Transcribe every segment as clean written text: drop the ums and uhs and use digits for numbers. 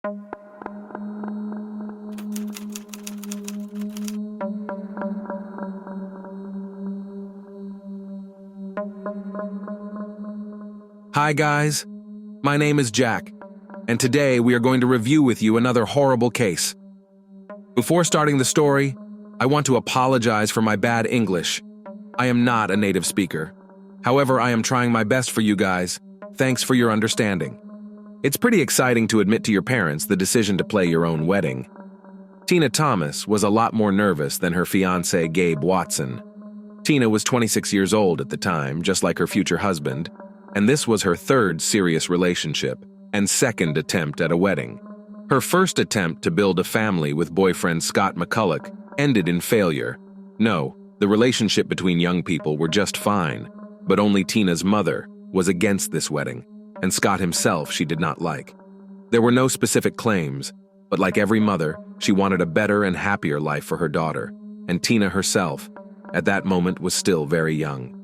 Hi guys, my name is Jack, and today we are going to review with you another horrible case. Before starting the story, I want to apologize for my bad English. I am not a native speaker. However, I am trying my best for you guys. Thanks for your understanding. It's pretty exciting to admit to your parents the decision to play your own wedding. Tina Thomas was a lot more nervous than her fiancé Gabe Watson. Tina was 26 years old at the time, just like her future husband, and this was her third serious relationship and second attempt at a wedding. Her first attempt to build a family with boyfriend Scott McCulloch ended in failure. No, the relationship between young people were just fine, but only Tina's mother was against this wedding, and Scott himself she did not like. There were no specific claims, but like every mother, she wanted a better and happier life for her daughter, and Tina herself, at that moment, was still very young.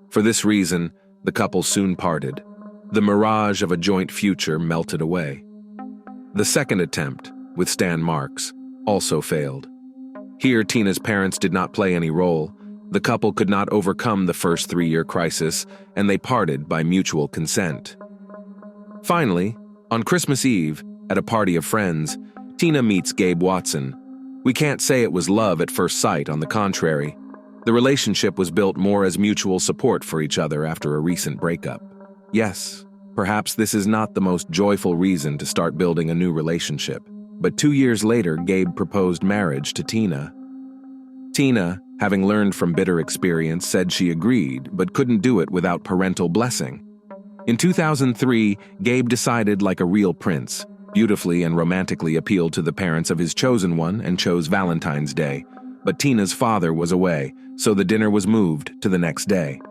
For this reason, the couple soon parted. The mirage of a joint future melted away. The second attempt, with Stan Marks, also failed. Here, Tina's parents did not play any role. The couple could not overcome the first 3-year crisis, and they parted by mutual consent. Finally, on Christmas Eve, at a party of friends, Tina meets Gabe Watson. We can't say it was love at first sight, on the contrary. The relationship was built more as mutual support for each other after a recent breakup. Yes, perhaps this is not the most joyful reason to start building a new relationship, but 2 years later, Gabe proposed marriage to Tina. Tina, having learned from bitter experience, said she agreed, but couldn't do it without parental blessing. In 2003, Gabe decided like a real prince, beautifully and romantically appealed to the parents of his chosen one and chose Valentine's Day. But Tina's father was away, so the dinner was moved to the next day.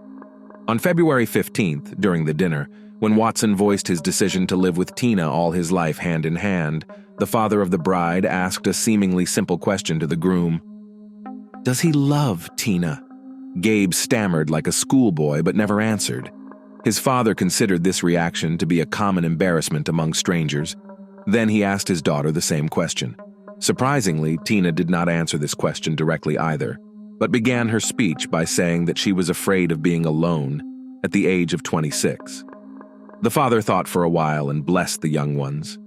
On February 15th, during the dinner, when Watson voiced his decision to live with Tina all his life hand in hand, the father of the bride asked a seemingly simple question to the groom. "Does he love Tina?" Gabe stammered like a schoolboy but never answered. His father considered this reaction to be a common embarrassment among strangers. Then he asked his daughter the same question. Surprisingly, Tina did not answer this question directly either, but began her speech by saying that she was afraid of being alone at the age of 26. The father thought for a while and blessed the young ones.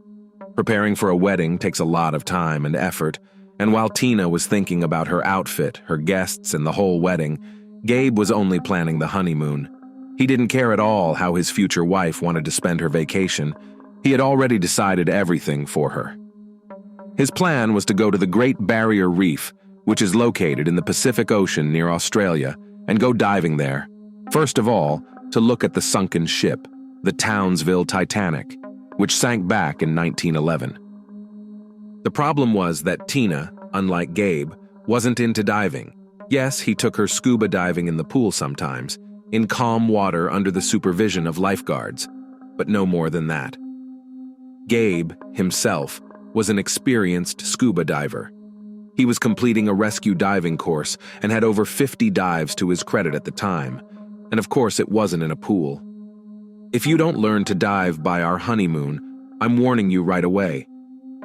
Preparing for a wedding takes a lot of time and effort, and while Tina was thinking about her outfit, her guests, and the whole wedding, Gabe was only planning the honeymoon. He didn't care at all how his future wife wanted to spend her vacation. He had already decided everything for her. His plan was to go to the Great Barrier Reef, which is located in the Pacific Ocean near Australia, and go diving there. First of all, to look at the sunken ship, the Townsville Titanic, which sank back in 1911. The problem was that Tina, unlike Gabe, wasn't into diving. Yes, he took her scuba diving in the pool sometimes, in calm water under the supervision of lifeguards, but no more than that. Gabe, himself, was an experienced scuba diver. He was completing a rescue diving course and had over 50 dives to his credit at the time, and of course it wasn't in a pool. If you don't learn to dive by our honeymoon, I'm warning you right away.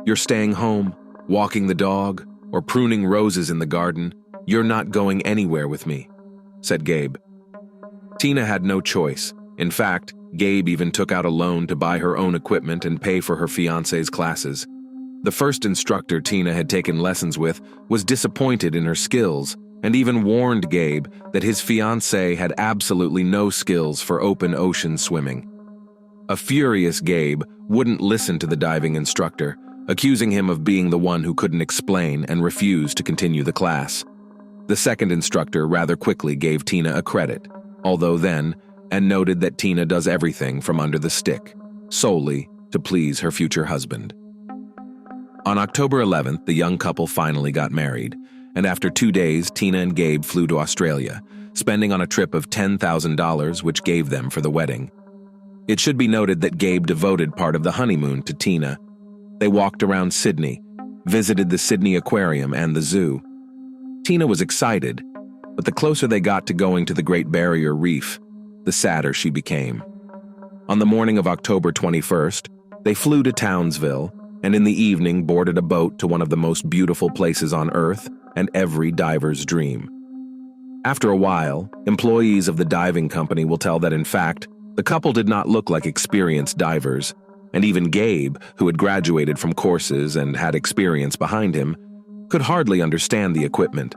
You're staying home, walking the dog, or pruning roses in the garden. You're not going anywhere with me, said Gabe. Tina had no choice. In fact, Gabe even took out a loan to buy her own equipment and pay for her fiancé's classes. The first instructor Tina had taken lessons with was disappointed in her skills and even warned Gabe that his fiancée had absolutely no skills for open ocean swimming. A furious Gabe wouldn't listen to the diving instructor, accusing him of being the one who couldn't explain and refused to continue the class. The second instructor rather quickly gave Tina a credit, although then, and noted that Tina does everything from under the stick, solely to please her future husband. On October 11th, the young couple finally got married, and after 2 days, Tina and Gabe flew to Australia, spending on a trip of $10,000 which gave them for the wedding. It should be noted that Gabe devoted part of the honeymoon to Tina. They walked around Sydney, visited the Sydney Aquarium and the zoo. Tina was excited, but the closer they got to going to the Great Barrier Reef, the sadder she became. On the morning of October 21st, they flew to Townsville, and in the evening boarded a boat to one of the most beautiful places on Earth and every diver's dream. After a while, employees of the diving company will tell that in fact, the couple did not look like experienced divers, and even Gabe, who had graduated from courses and had experience behind him, could hardly understand the equipment,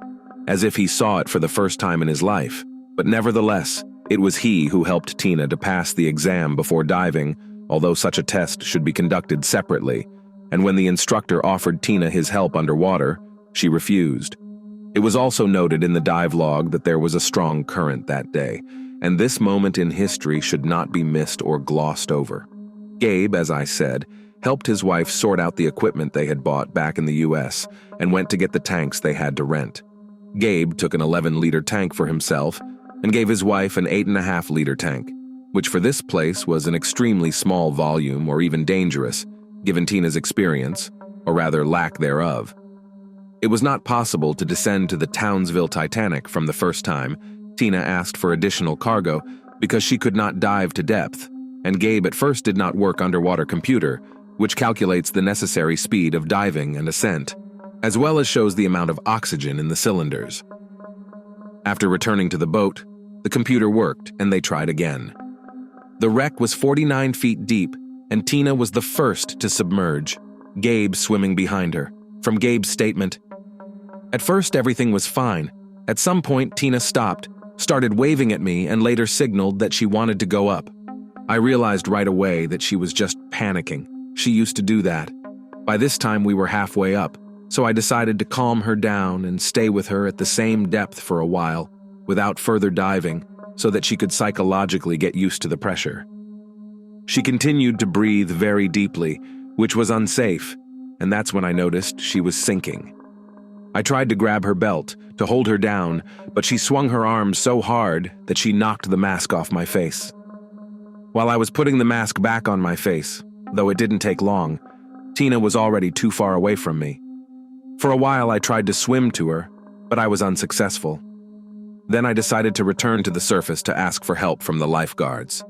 as if he saw it for the first time in his life. But nevertheless, it was he who helped Tina to pass the exam before diving, although such a test should be conducted separately, and when the instructor offered Tina his help underwater, she refused. It was also noted in the dive log that there was a strong current that day, and this moment in history should not be missed or glossed over. Gabe, as I said, helped his wife sort out the equipment they had bought back in the US and went to get the tanks they had to rent. Gabe took an 11-liter tank for himself and gave his wife an 8.5-liter tank, which for this place was an extremely small volume or even dangerous, given Tina's experience, or rather lack thereof. It was not possible to descend to the Townsville Titanic from the first time. Tina asked for additional cargo because she could not dive to depth, and Gabe at first did not work underwater computer, which calculates the necessary speed of diving and ascent, as well as shows the amount of oxygen in the cylinders. After returning to the boat, the computer worked and they tried again. The wreck was 49 feet deep, and Tina was the first to submerge, Gabe swimming behind her. From Gabe's statement, "At first everything was fine. At some point Tina stopped, started waving at me, and later signaled that she wanted to go up. I realized right away that she was just panicking. She used to do that. By this time we were halfway up, so I decided to calm her down and stay with her at the same depth for a while, without further diving, so that she could psychologically get used to the pressure. She continued to breathe very deeply, which was unsafe, and that's when I noticed she was sinking. I tried to grab her belt, to hold her down, but she swung her arms so hard that she knocked the mask off my face. While I was putting the mask back on my face, though it didn't take long, Tina was already too far away from me. For a while I tried to swim to her, but I was unsuccessful. Then I decided to return to the surface to ask for help from the lifeguards.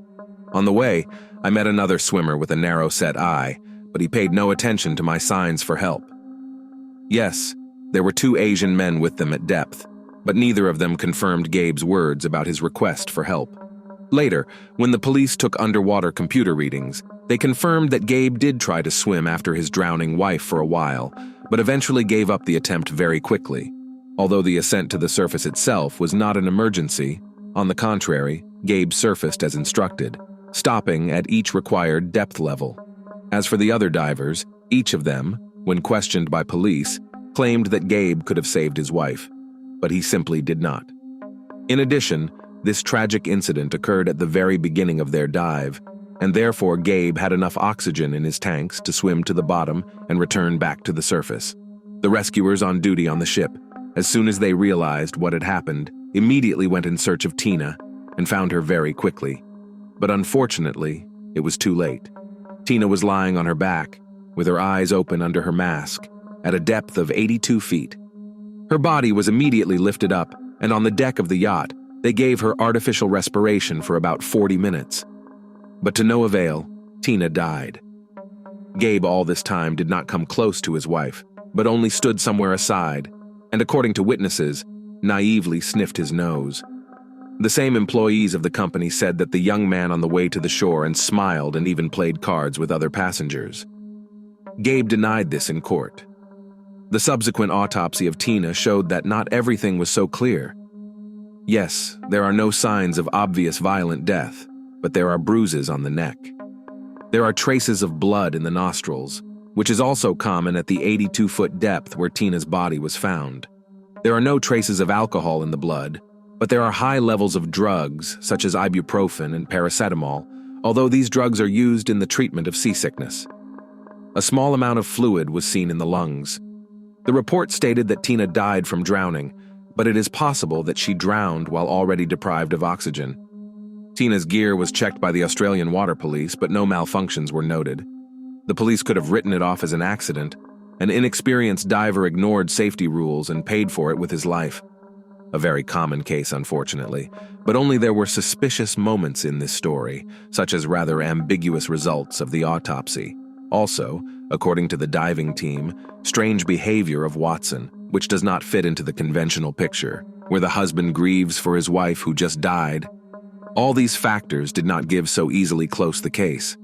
On the way, I met another swimmer with a narrow-set eye, but he paid no attention to my signs for help. Yes, there were 2 Asian men with them at depth, but neither of them confirmed Gabe's words about his request for help. Later, when the police took underwater computer readings, they confirmed that Gabe did try to swim after his drowning wife for a while, but eventually gave up the attempt very quickly. Although the ascent to the surface itself was not an emergency, on the contrary, Gabe surfaced as instructed, stopping at each required depth level. As for the other divers, each of them, when questioned by police, claimed that Gabe could have saved his wife, but he simply did not. In addition, this tragic incident occurred at the very beginning of their dive, and therefore Gabe had enough oxygen in his tanks to swim to the bottom and return back to the surface. The rescuers on duty on the ship, as soon as they realized what had happened, immediately went in search of Tina and found her very quickly. But unfortunately, it was too late. Tina was lying on her back, with her eyes open under her mask, at a depth of 82 feet. Her body was immediately lifted up, and on the deck of the yacht, they gave her artificial respiration for about 40 minutes. But to no avail, Tina died. Gabe all this time did not come close to his wife, but only stood somewhere aside, and according to witnesses, naively sniffed his nose. The same employees of the company said that the young man on the way to the shore and smiled and even played cards with other passengers. Gabe denied this in court. The subsequent autopsy of Tina showed that not everything was so clear. Yes, there are no signs of obvious violent death, but there are bruises on the neck. There are traces of blood in the nostrils, which is also common at the 82-foot depth where Tina's body was found. There are no traces of alcohol in the blood, but there are high levels of drugs such as ibuprofen and paracetamol, although these drugs are used in the treatment of seasickness. A small amount of fluid was seen in the lungs. The report stated that Tina died from drowning, but it is possible that she drowned while already deprived of oxygen. Tina's gear was checked by the Australian Water Police, but no malfunctions were noted. The police could have written it off as an accident. An inexperienced diver ignored safety rules and paid for it with his life. A very common case, unfortunately, but only there were suspicious moments in this story, such as rather ambiguous results of the autopsy, Also, according to the diving team, strange behavior of Watson, which does not fit into the conventional picture, where the husband grieves for his wife who just died. All these factors did not give so easily close the case.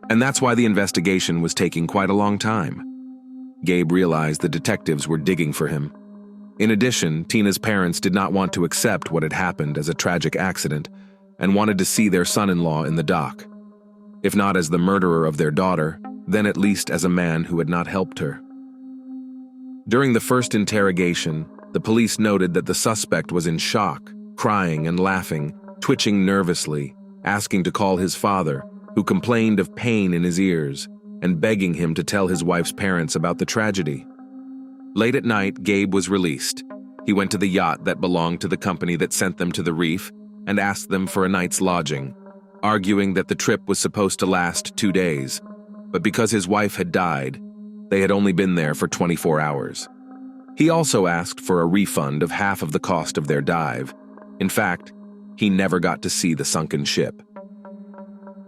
And that's why the investigation was taking quite a long time. Gabe realized the detectives were digging for him. In addition, Tina's parents did not want to accept what had happened as a tragic accident and wanted to see their son-in-law in the dock. If not as the murderer of their daughter, then at least as a man who had not helped her. During the first interrogation, the police noted that the suspect was in shock, crying and laughing, twitching nervously, asking to call his father, who complained of pain in his ears, and begging him to tell his wife's parents about the tragedy. Late at night, Gabe was released. He went to the yacht that belonged to the company that sent them to the reef and asked them for a night's lodging, arguing that the trip was supposed to last 2 days, but because his wife had died, they had only been there for 24 hours. He also asked for a refund of half of the cost of their dive. In fact, he never got to see the sunken ship.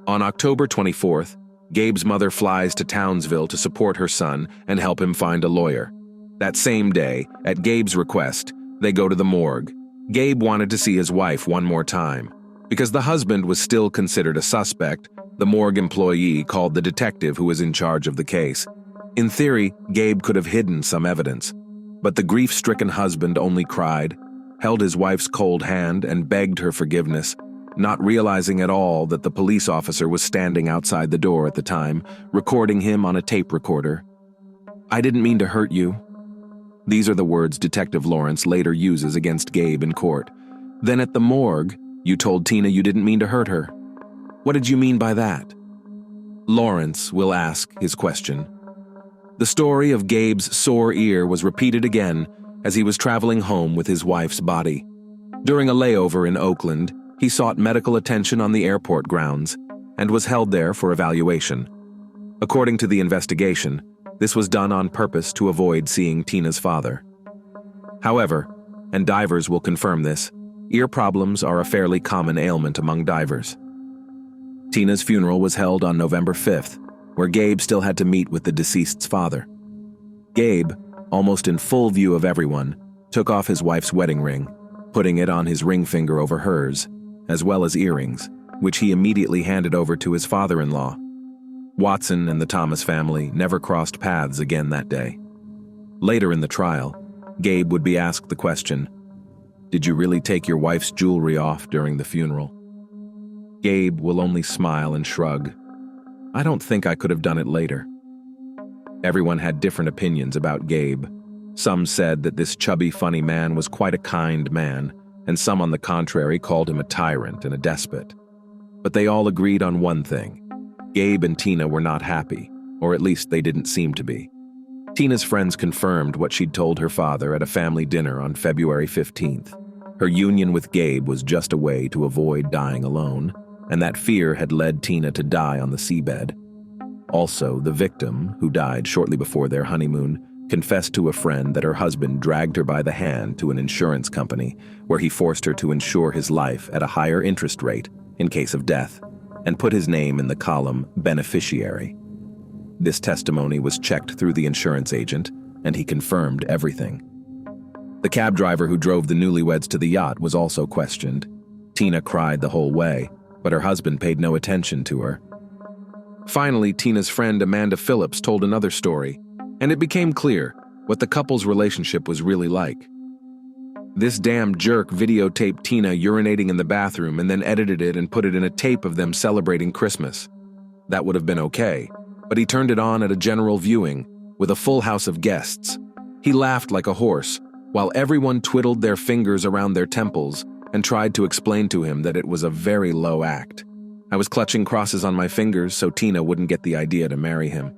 On October 24th, Gabe's mother flies to Townsville to support her son and help him find a lawyer. That same day, at Gabe's request, they go to the morgue. Gabe wanted to see his wife one more time. Because the husband was still considered a suspect, the morgue employee called the detective who was in charge of the case. In theory, Gabe could have hidden some evidence, but the grief-stricken husband only cried, held his wife's cold hand, and begged her forgiveness, not realizing at all that the police officer was standing outside the door at the time, recording him on a tape recorder. "I didn't mean to hurt you." These are the words Detective Lawrence later uses against Gabe in court. Then at the morgue, "You told Tina you didn't mean to hurt her. What did you mean by that?" Lawrence will ask his question. The story of Gabe's sore ear was repeated again as he was traveling home with his wife's body. During a layover in Oakland, he sought medical attention on the airport grounds and was held there for evaluation. According to the investigation, this was done on purpose to avoid seeing Tina's father. However, and divers will confirm this, ear problems are a fairly common ailment among divers. Tina's funeral was held on November 5th, where Gabe still had to meet with the deceased's father. Gabe, almost in full view of everyone, took off his wife's wedding ring, putting it on his ring finger over hers, as well as earrings, which he immediately handed over to his father-in-law. Watson and the Thomas family never crossed paths again that day. Later in the trial, Gabe would be asked the question, "Did you really take your wife's jewelry off during the funeral?" Gabe will only smile and shrug. "I don't think I could have done it later." Everyone had different opinions about Gabe. Some said that this chubby, funny man was quite a kind man, and some on the contrary called him a tyrant and a despot. But they all agreed on one thing. Gabe and Tina were not happy, or at least they didn't seem to be. Tina's friends confirmed what she'd told her father at a family dinner on February 15th. Her union with Gabe was just a way to avoid dying alone, and that fear had led Tina to die on the seabed. Also, the victim, who died shortly before their honeymoon, confessed to a friend that her husband dragged her by the hand to an insurance company where he forced her to insure his life at a higher interest rate in case of death, and put his name in the column beneficiary. This testimony was checked through the insurance agent, and he confirmed everything. The cab driver who drove the newlyweds to the yacht was also questioned. Tina cried the whole way, but her husband paid no attention to her. Finally, Tina's friend Amanda Phillips told another story, and it became clear what the couple's relationship was really like. This damn jerk videotaped Tina urinating in the bathroom and then edited it and put it in a tape of them celebrating Christmas. That would have been okay, but he turned it on at a general viewing with a full house of guests. He laughed like a horse, while everyone twiddled their fingers around their temples and tried to explain to him that it was a very low act. I was clutching crosses on my fingers so Tina wouldn't get the idea to marry him.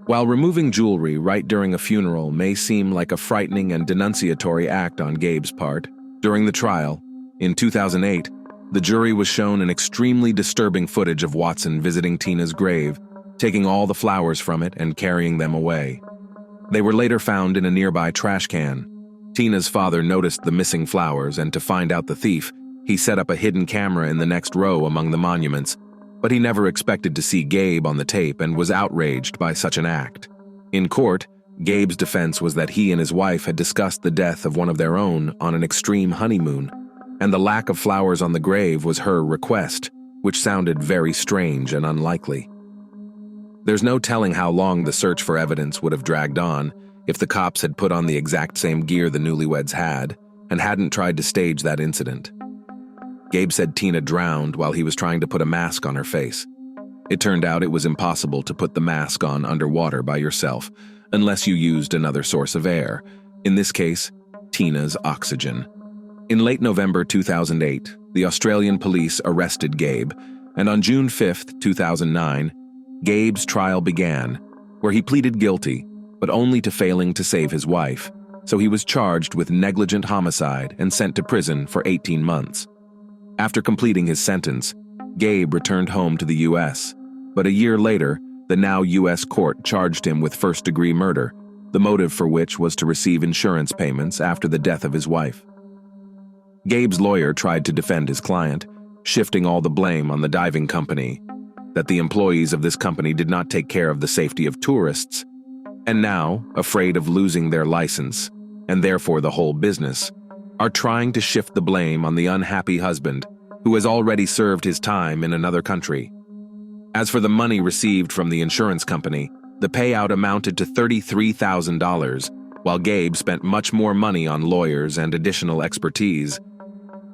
While removing jewelry right during a funeral may seem like a frightening and denunciatory act on Gabe's part, during the trial, in 2008, the jury was shown an extremely disturbing footage of Watson visiting Tina's grave, taking all the flowers from it and carrying them away. They were later found in a nearby trash can. Tina's father noticed the missing flowers, and to find out the thief, he set up a hidden camera in the next row among the monuments, but he never expected to see Gabe on the tape and was outraged by such an act. In court, Gabe's defense was that he and his wife had discussed the death of one of their own on an extreme honeymoon, and the lack of flowers on the grave was her request, which sounded very strange and unlikely. There's no telling how long the search for evidence would have dragged on if the cops had put on the exact same gear the newlyweds had and hadn't tried to stage that incident. Gabe said Tina drowned while he was trying to put a mask on her face. It turned out it was impossible to put the mask on underwater by yourself unless you used another source of air, in this case, Tina's oxygen. In late November 2008, the Australian police arrested Gabe, and on June 5, 2009, Gabe's trial began, where he pleaded guilty, but only to failing to save his wife, so he was charged with negligent homicide and sent to prison for 18 months. After completing his sentence, Gabe returned home to the U.S., but a year later, the now U.S. court charged him with first-degree murder, the motive for which was to receive insurance payments after the death of his wife. Gabe's lawyer tried to defend his client, shifting all the blame on the diving company, that the employees of this company did not take care of the safety of tourists, and now, afraid of losing their license, and therefore the whole business, are trying to shift the blame on the unhappy husband who has already served his time in another country. As for the money received from the insurance company, the payout amounted to $33,000, while Gabe spent much more money on lawyers and additional expertise.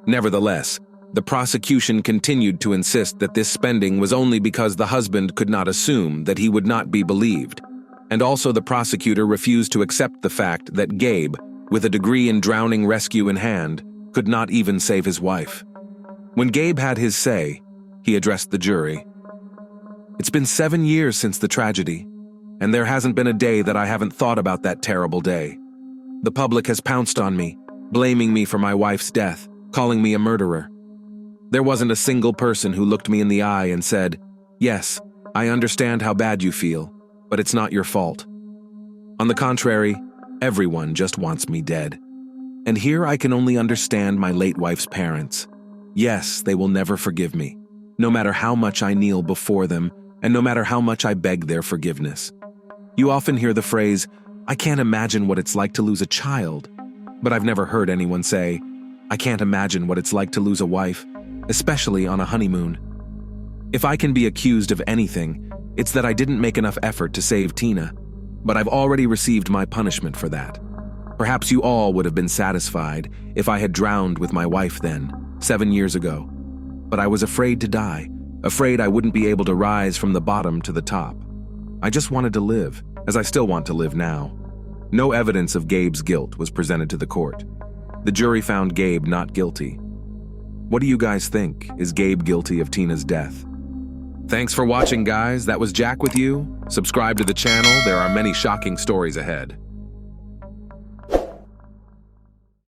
Nevertheless, the prosecution continued to insist that this spending was only because the husband could not assume that he would not be believed, and also the prosecutor refused to accept the fact that Gabe, with a degree in drowning rescue in hand, could not even save his wife. When Gabe had his say, he addressed the jury. "It's been 7 years since the tragedy, and there hasn't been a day that I haven't thought about that terrible day. The public has pounced on me, blaming me for my wife's death, calling me a murderer. There wasn't a single person who looked me in the eye and said, 'Yes, I understand how bad you feel, but it's not your fault.' On the contrary, everyone just wants me dead. And here I can only understand my late wife's parents. Yes, they will never forgive me, no matter how much I kneel before them and no matter how much I beg their forgiveness. You often hear the phrase, 'I can't imagine what it's like to lose a child,' but I've never heard anyone say, 'I can't imagine what it's like to lose a wife, especially on a honeymoon.' If I can be accused of anything, it's that I didn't make enough effort to save Tina, but I've already received my punishment for that. Perhaps you all would have been satisfied if I had drowned with my wife then, 7 years ago. But I was afraid to die, afraid I wouldn't be able to rise from the bottom to the top. I just wanted to live, as I still want to live now." No evidence of Gabe's guilt was presented to the court. The jury found Gabe not guilty. What do you guys think? Is Gabe guilty of Tina's death? Thanks for watching, guys. That was Jack with you. Subscribe to the channel. There are many shocking stories ahead.